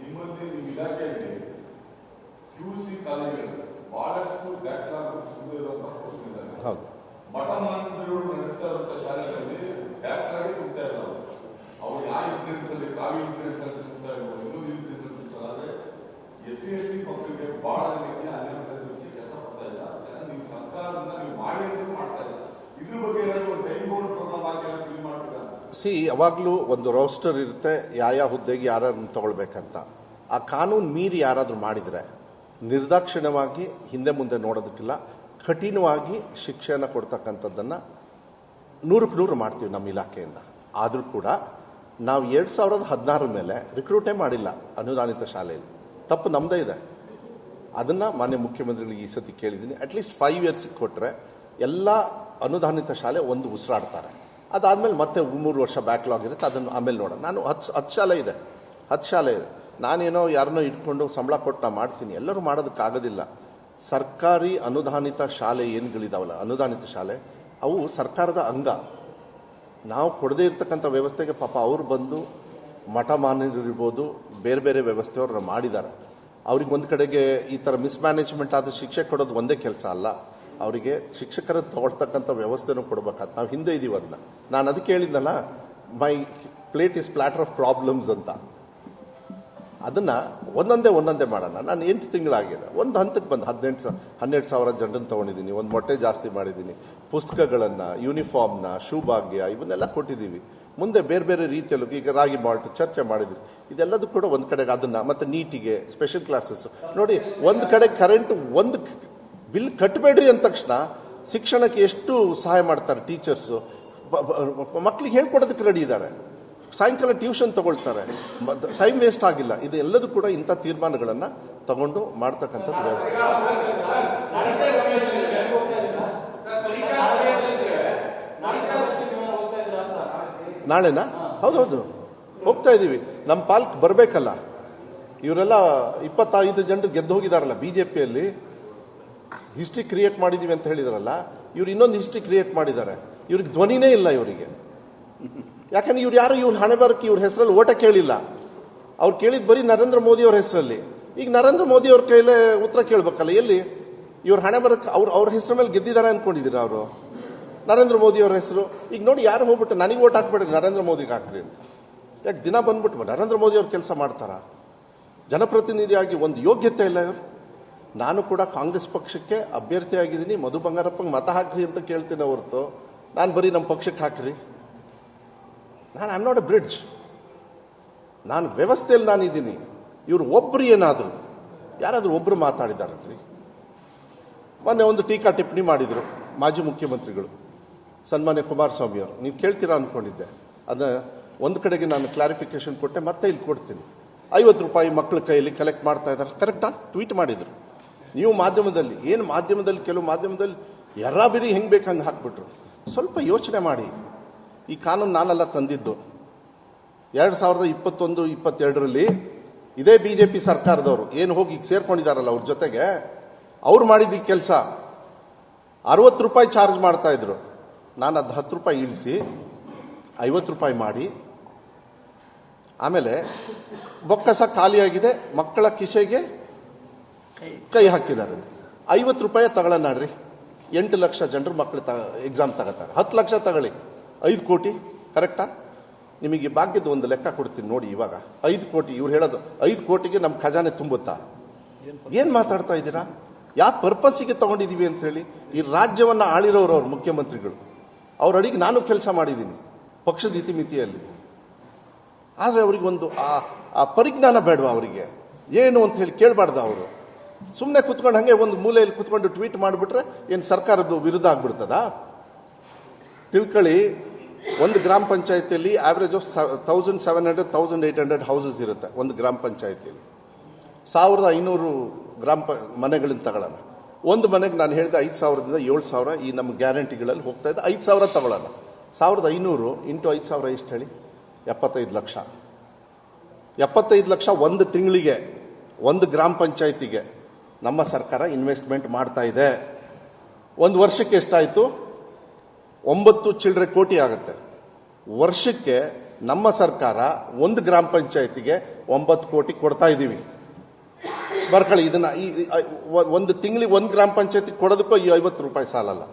ನಿಮ್ಮಲ್ಲಿ ನಿಮ್ಮ ಇಲಾಖೆಯಲ್ಲಿ QC ಕಾಲೇಜುಗಳು ಬಹಳಷ್ಟು ಬ್ಯಾಕ್ಲಾಗ್ ತುಂಬಿರುವಂತಹ ಪೋಸ್ಟ್ ಇದ್ದಾರೆ. ಹೌದು. ಮಠ ಮಂದಿರಗಳು ನಡೆಸ್ತಾ ಇರುವಂತಹ ಶಾಲೆಗಳಲ್ಲಿ ಬ್ಯಾಕ್ಲಾಗ್ ತುಂಬ್ತಾ ಇಲ್ಲ. ಅವ್ರು ಯಾವ ಇನ್ಫ್ಲೂಯೆನ್ಸ್ ಅಲ್ಲಿ ಕಾವಿ ಇನ್ಫ್ಲೂಯೆನ್ಸ್ ಅಲ್ಲಿ ತುಂಬ್ತಾ ಇರ್ಬೋದು, ಇನ್ನೊಂದು ಇನ್ಫ್ಲೂಯೆನ್ಸ್ ಅಲ್ಲಿ ತುಂಬ್ತಾರೆ. ಆದ್ರೆ SC/ST ಮಕ್ಕಳಿಗೆ ಬಹಳ ಜನಕ್ಕೆ ಅನ್ಯಾಯ ಕೆಲಸ ಕೊಡ್ತಾ ಇಲ್ಲ. ಯಾಕಂದ್ರೆ ನೀವು ಸರ್ಕಾರದಿಂದ ನೀವು ಮಾಡಿ ಅಂತ ಮಾಡ್ತಾ ಇಲ್ಲ. ಇದ್ರ ಬಗ್ಗೆ ಏನಾದ್ರು ಒಂದು ಟೈಮ್ ಬೋರ್ಡ್ ಪ್ರೋಗ್ರಾಮ್ ಹಾಕಿ ಫಿಲ್ ಮಾಡ್ತೀರಾ? ಯಾವಾಗಲೂ ಒಂದು ರೋಸ್ಟರ್ ಇರುತ್ತೆ, ಯಾವ ಹುದ್ದೆಗೆ ಯಾರನ್ನು ತಗೊಳ್ಬೇಕಂತ. ಆ ಕಾನೂನು ಮೀರಿ ಯಾರಾದರೂ ಮಾಡಿದರೆ ನಿರ್ದಾಕ್ಷಿಣ್ಯವಾಗಿ ಹಿಂದೆ ಮುಂದೆ ನೋಡೋದಕ್ಕಿಲ್ಲ, ಕಠಿಣವಾಗಿ ಶಿಕ್ಷೆಯನ್ನು ಕೊಡ್ತಕ್ಕಂಥದ್ದನ್ನು 100ಕ್ಕೆ 100 ಮಾಡ್ತೀವಿ ನಮ್ಮ ಇಲಾಖೆಯಿಂದ. ಆದರೂ ಕೂಡ ನಾವು 2016 ಮೇಲೆ ರಿಕ್ರೂಟೇ ಮಾಡಿಲ್ಲ ಅನುದಾನಿತ ಶಾಲೆಯಲ್ಲಿ. ತಪ್ಪು ನಮ್ಮದೇ ಇದೆ. ಅದನ್ನು ಮಾನ್ಯ ಮುಖ್ಯಮಂತ್ರಿಗಳಿಗೆ ಈ ಸತಿ ಕೇಳಿದ್ದೀನಿ. ಅಟ್ಲೀಸ್ಟ್ 5 ಇಯರ್ಸಿಗೆ ಕೊಟ್ಟರೆ ಎಲ್ಲ ಅನುದಾನಿತ ಶಾಲೆ ಒಂದು ಉಸಿರಾಡ್ತಾರೆ. ಅದಾದಮೇಲೆ ಮತ್ತೆ 3 ವರ್ಷ ಬ್ಯಾಕ್ಲಾಗ್ ಇರುತ್ತೆ, ಅದನ್ನು ಆಮೇಲೆ ನೋಡೋಣ. ನಾನು 10 ಶಾಲೆ ಇದೆ, 10 ಶಾಲೆ ಇದೆ. ನಾನೇನೋ ಯಾರನ್ನೋ ಇಟ್ಕೊಂಡು ಸಂಬಳ ಕೊಟ್ಟು ನಾನು ಮಾಡ್ತೀನಿ, ಎಲ್ಲರೂ ಮಾಡೋದಕ್ಕಾಗೋದಿಲ್ಲ. ಸರ್ಕಾರಿ ಅನುದಾನಿತ ಶಾಲೆ ಏನುಗಳಿದಾವಲ್ಲ, ಅನುದಾನಿತ ಶಾಲೆ, ಅವು ಸರ್ಕಾರದ ಅಂಗ. ನಾವು ಕೊಡದೇ ಇರ್ತಕ್ಕಂಥ ವ್ಯವಸ್ಥೆಗೆ ಪಾಪ ಅವ್ರು ಬಂದು ಮಠ ಮಾನ್ಯರಿರ್ಬೋದು, ಬೇರೆ ಬೇರೆ ವ್ಯವಸ್ಥೆಯವ್ರನ್ನ ಮಾಡಿದ್ದಾರೆ. ಅವ್ರಿಗೆ ಒಂದು ಕಡೆಗೆ ಈ ಥರ ಮಿಸ್ಮ್ಯಾನೇಜ್ಮೆಂಟ್ ಆದ ಶಿಕ್ಷೆ ಕೊಡೋದು ಒಂದೇ ಕೆಲಸ ಅಲ್ಲ, ಅವರಿಗೆ ಶಿಕ್ಷಕರ ತಗೊಳ್ತಕ್ಕಂಥ ವ್ಯವಸ್ಥೆನೂ ಕೊಡಬೇಕಾದ. ನಾವು ಹಿಂದೆ ಇದೀವಿ. ಅದನ್ನ ನಾನು ಅದಕ್ಕೆ ಹೇಳಿದ್ನಲ್ಲ, ಮೈ plate is plotter of problems ಅಂತ. ಅದನ್ನು ಒಂದೊಂದೇ ಮಾಡೋಣ. ನಾನು 8 ತಿಂಗಳಾಗಿದೆ, ಒಂದು ಹಂತಕ್ಕೆ ಬಂದು 12,000 ಜನರನ್ನು ತೊಗೊಂಡಿದ್ದೀನಿ, ಒಂದು ಮೊಟ್ಟೆ ಜಾಸ್ತಿ ಮಾಡಿದ್ದೀನಿ, ಪುಸ್ತಕಗಳನ್ನು, ಯೂನಿಫಾರ್ಮ್ನ, ಶೂ ಭಾಗ್ಯ ಇವನ್ನೆಲ್ಲ ಕೊಟ್ಟಿದ್ದೀವಿ. ಮುಂದೆ ಬೇರೆ ಬೇರೆ ರೀತಿಯಲ್ಲೂ ಈಗ ರಾಗಿ ಮಾಲ್ಟ್ ಚರ್ಚೆ ಮಾಡಿದ್ವಿ. ಇದೆಲ್ಲದೂ ಕೂಡ ಒಂದು ಕಡೆಗೆ ಅದನ್ನು, ಮತ್ತು ನೀಟಿಗೆ ಸ್ಪೆಷಲ್ ಕ್ಲಾಸಸ್ ನೋಡಿ. ಒಂದು ಕಡೆ ಕರೆಂಟ್ ಒಂದು ಬಿಲ್ ಕಟ್ಟಬೇಡ್ರಿ ಅಂದ ತಕ್ಷಣ ಶಿಕ್ಷಣಕ್ಕೆ ಎಷ್ಟು ಸಹಾಯ ಮಾಡ್ತಾರೆ ಟೀಚರ್ಸು. ಮಕ್ಕಳಿಗೆ ಹೇಳ್ಕೊಡೋದಕ್ಕೆ ರೆಡಿ ಇದ್ದಾರೆ, ಸಾಯಂಕಾಲ ಟ್ಯೂಷನ್ ತಗೊಳ್ತಾರೆ, ಟೈಮ್ ವೇಸ್ಟ್ ಆಗಿಲ್ಲ. ಇದು ಎಲ್ಲದೂ ಕೂಡ ಇಂಥ ತೀರ್ಮಾನಗಳನ್ನು ತಗೊಂಡು ಮಾಡ್ತಕ್ಕಂಥದ್ದು ವ್ಯವಸ್ಥೆ. ನಾಳೆನಾ? ಹೌದೌದು, ಹೋಗ್ತಾ ಇದ್ದೀವಿ. ನಮ್ಮ ಪಾಲ್ಕ್ ಬರಬೇಕಲ್ಲ. ಇವರೆಲ್ಲ 25 ಜನರು ಗೆದ್ದು ಹೋಗಿದಾರಲ್ಲ BJPಯಲ್ಲಿ. ಹಿಸ್ಟ್ರಿ ಕ್ರಿಯೇಟ್ ಮಾಡಿದೀವಿ ಅಂತ ಹೇಳಿದಾರಲ್ಲ, ಇವ್ರು ಇನ್ನೊಂದು ಹಿಸ್ಟ್ರಿ ಕ್ರಿಯೇಟ್ ಮಾಡಿದ್ದಾರೆ. ಇವ್ರಿಗೆ ಧ್ವನಿನೇ ಇಲ್ಲ ಇವರಿಗೆ. ಯಾಕಂದ್ರೆ ಇವ್ರು ಯಾರು ಇವ್ರ ಹಣೆ ಬರಕ್ಕೆ ಇವ್ರ ಹೆಸರಲ್ಲಿ ಓಟ ಕೇಳಿಲ್ಲ. ಅವ್ರು ಕೇಳಿದ್ ಬರೀ ನರೇಂದ್ರ ಮೋದಿ ಅವ್ರ ಹೆಸರಲ್ಲಿ. ಈಗ ನರೇಂದ್ರ ಮೋದಿ ಅವ್ರ ಕೈಲೇ ಉತ್ತರ ಕೇಳಬೇಕಲ್ಲ. ಎಲ್ಲಿ ಇವ್ರ ಹಣೆ ಬರಕ್ಕೆ ಅವ್ರ ಹೆಸರ ಮೇಲೆ ಗೆದ್ದಿದ್ದಾರೆ ಅನ್ಕೊಂಡಿದ್ದೀರಾ ಅವರು? ನರೇಂದ್ರ ಮೋದಿ ಅವ್ರ ಹೆಸರು ಈಗ ನೋಡಿ, ಯಾರು ಹೋಗ್ಬಿಟ್ಟು ನನಗೆ ಓಟ್ ಹಾಕ್ಬೇಡ್ರಿ, ನರೇಂದ್ರ ಮೋದಿಗೆ ಹಾಕ್ರಿ ಅಂತ. ಯಾಕೆ ದಿನ ಬಂದ್ಬಿಟ್ಟು ನರೇಂದ್ರ ಮೋದಿ ಅವ್ರ ಕೆಲಸ ಮಾಡ್ತಾರ? ಜನಪ್ರತಿನಿಧಿಯಾಗಿ ಒಂದು ಯೋಗ್ಯತೆ ಇಲ್ಲ ಇವರು. ನಾನು ಕೂಡ ಕಾಂಗ್ರೆಸ್ ಪಕ್ಷಕ್ಕೆ ಅಭ್ಯರ್ಥಿಯಾಗಿದ್ದೀನಿ, ಮಧು ಬಂಗಾರಪ್ಪಂಗೆ ಮತ ಹಾಕ್ರಿ ಅಂತ ಕೇಳ್ತೀನಿ ಹೊರತು ನಾನು ಬರೀ ನಮ್ಮ ಪಕ್ಷಕ್ಕೆ ಹಾಕ್ರಿ. ನಾನು I am not A bridge. ನಾನು ವ್ಯವಸ್ಥೆಯಲ್ಲಿ ನಾನಿದ್ದೀನಿ. ಇವರು ಒಬ್ರು ಏನಾದರೂ ಯಾರಾದರೂ ಒಬ್ರು ಮಾತಾಡಿದಾರಲ್ರಿ. ಮೊನ್ನೆ ಒಂದು ಟೀಕಾ ಟಿಪ್ಪಣಿ ಮಾಡಿದರು ಮಾಜಿ ಮುಖ್ಯಮಂತ್ರಿಗಳು, ಸನ್ಮಾನ್ಯ ಕುಮಾರಸ್ವಾಮಿ ಅವರು. ನೀವು ಕೇಳ್ತೀರಾ ಅಂದ್ಕೊಂಡಿದ್ದೆ. ಅದನ್ನ ಒಂದು ಕಡೆಗೆ ನಾನು ಕ್ಲಾರಿಫಿಕೇಶನ್ ಕೊಟ್ಟೆ, ಮತ್ತೆ ಇಲ್ಲಿ ಕೊಡ್ತೀನಿ. 50 ರೂಪಾಯಿ ಮಕ್ಕಳ ಕೈಯಲ್ಲಿ ಕಲೆಕ್ಟ್ ಮಾಡ್ತಾ ಇದ್ದಾರೆ, ಕರೆಕ್ಟಾ? ಟ್ವೀಟ್ ಮಾಡಿದ್ರು. ನೀವು ಮಾಧ್ಯಮದಲ್ಲಿ ಕೆಲವು ಮಾಧ್ಯಮದಲ್ಲಿ ಎರ್ರಾಬಿರಿ ಹೆಂಗೆ ಬೇಕಂಗೆ ಹಾಕ್ಬಿಟ್ರು. ಸ್ವಲ್ಪ ಯೋಚನೆ ಮಾಡಿ. ಈ ಕಾನೂನು ನಾನೆಲ್ಲ ತಂದಿದ್ದು 2021-22ರಲ್ಲಿ ಇದೇ BJP ಸರ್ಕಾರದವರು ಏನು ಹೋಗಿ ಸೇರ್ಕೊಂಡಿದ್ದಾರಲ್ಲ, ಅವ್ರ ಜೊತೆಗೆ ಅವ್ರು ಮಾಡಿದ ಈ ಕೆಲಸ. 60 ರೂಪಾಯಿ ಚಾರ್ಜ್ ಮಾಡ್ತಾ ಇದ್ರು. ನಾನು ಅದು 10 ರೂಪಾಯಿ ಇಳಿಸಿ 50 ರೂಪಾಯಿ ಮಾಡಿ, ಆಮೇಲೆ ಬೊಕ್ಕಸ ಖಾಲಿಯಾಗಿದೆ, ಮಕ್ಕಳ ಕಿಸೆಗೆ ಕೈ ಹಾಕಿದ್ದಾರೆ. 50 ರೂಪಾಯಿ ತಗೊಳ್ಳೋಣ. 8 ಲಕ್ಷ ಜನರು ಮಕ್ಕಳು ಎಕ್ಸಾಮ್ ತಗೋತಾರೆ. 10 ಲಕ್ಷ ತಗೊಳ್ಳಿ, 5 ಕೋಟಿ ಕರೆಕ್ಟಾ? ನಿಮಗೆ ಭಾಗ್ಯದ ಒಂದು ಲೆಕ್ಕ ಕೊಡ್ತೀನಿ ನೋಡಿ. ಇವಾಗ 5 ಕೋಟಿ ಇವ್ರು ಹೇಳೋದು, 5 ಕೋಟಿಗೆ ನಮ್ಮ ಖಜಾನೆ ತುಂಬುತ್ತಾ? ಏನ್ ಮಾತಾಡ್ತಾ ಇದ್ದೀರಾ? ಯಾವ ಪರ್ಪಸ್ಸಿಗೆ ತಗೊಂಡಿದೀವಿ ಅಂತ ಹೇಳಿ. ಈ ರಾಜ್ಯವನ್ನ ಆಳಿರೋರು ಅವ್ರ ಮುಖ್ಯಮಂತ್ರಿಗಳು. ಅವ್ರ ಅಡಿಗೆ ನಾನು ಕೆಲಸ ಮಾಡಿದ್ದೀನಿ ಪಕ್ಷದ ಇತಿಮಿತಿಯಲ್ಲಿ. ಆದ್ರೆ ಅವ್ರಿಗೆ ಒಂದು ಆ ಪರಿಜ್ಞಾನ ಬೇಡವಾ ಅವರಿಗೆ? ಏನು ಅಂತ ಹೇಳಿ ಕೇಳಬಾರ್ದ ಅವರು? ಸುಮ್ಮನೆ ಕುತ್ಕೊಂಡು ಹಂಗೆ ಒಂದು ಮೂಲೆಯಲ್ಲಿ ಕುತ್ಕೊಂಡು ಟ್ವೀಟ್ ಮಾಡಿಬಿಟ್ರೆ ಏನು ಸರ್ಕಾರದ ವಿರುದ್ಧ ಆಗ್ಬಿಡ್ತದ? ತಿಳ್ಕೊಳ್ಳಿ, ಒಂದು ಗ್ರಾಮ ಪಂಚಾಯತಿಯಲ್ಲಿ ಆವರೇಜ್ ಆಫ್ 1700-1800 ಹೌಸಸ್ ಇರುತ್ತೆ ಒಂದು ಗ್ರಾಮ ಪಂಚಾಯತಿಯಲ್ಲಿ. 1500 ಮನೆಗಳಿಂದ ತಗೊಳ್ಳೋಣ. ಒಂದು ಮನೆಗೆ ನಾನು ಹೇಳಿದೆ 5,000ದಿಂದ 7,000 ಈ ನಮ್ಮ ಗ್ಯಾರಂಟಿಗಳಲ್ಲಿ ಹೋಗ್ತಾ ಇದೆ. 5,000 ತಗೊಳ್ಳೋಣ. 1,500 ಇಂಟು 5,000 ಎಷ್ಟು ಹೇಳಿ? 75 ಲಕ್ಷ. 75 ಲಕ್ಷ ಒಂದು ತಿಂಗಳಿಗೆ ಒಂದು ಗ್ರಾಮ ಪಂಚಾಯತಿಗೆ ನಮ್ಮ ಸರ್ಕಾರ ಇನ್ವೆಸ್ಟ್ಮೆಂಟ್ ಮಾಡ್ತಾ ಇದೆ. ಒಂದು ವರ್ಷಕ್ಕೆ ಎಷ್ಟಾಯಿತು? 9 ಚಿಲ್ಲರೆ ಕೋಟಿ ಆಗುತ್ತೆ. ವರ್ಷಕ್ಕೆ ನಮ್ಮ ಸರ್ಕಾರ ಒಂದು ಗ್ರಾಮ ಪಂಚಾಯತಿಗೆ 9 ಕೋಟಿ ಕೊಡ್ತಾ ಇದ್ದೀವಿ. ಬರ್ಕೊಳ್ಳಿ, ಇದನ್ನ ಒಂದು ತಿಂಗಳಿಗೆ ಒಂದು ಗ್ರಾಮ ಪಂಚಾಯತಿ ಕೊಡೋದಕ್ಕೂ ಈ 50 ರೂಪಾಯಿ ಸಾಲಲ್ಲ.